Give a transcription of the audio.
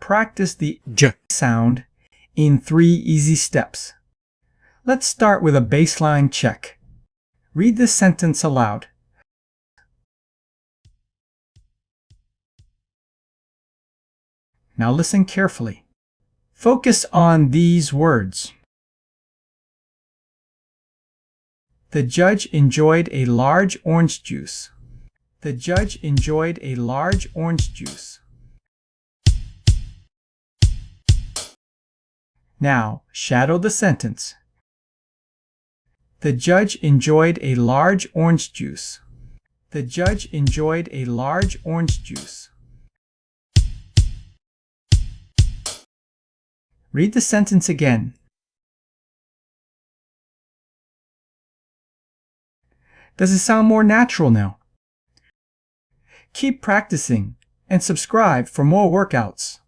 practice the j sound in 3 easy steps. Let's start with a baseline check. Read this sentence aloud. Now listen carefully. Focus on these words. The judge enjoyed a large orange juice. The judge enjoyed a large orange juice. Now, shadow the sentence. The judge enjoyed a large orange juice. The judge enjoyed a large orange juice. Read the sentence again. Does it sound more natural now? Keep practicing and subscribe for more workouts.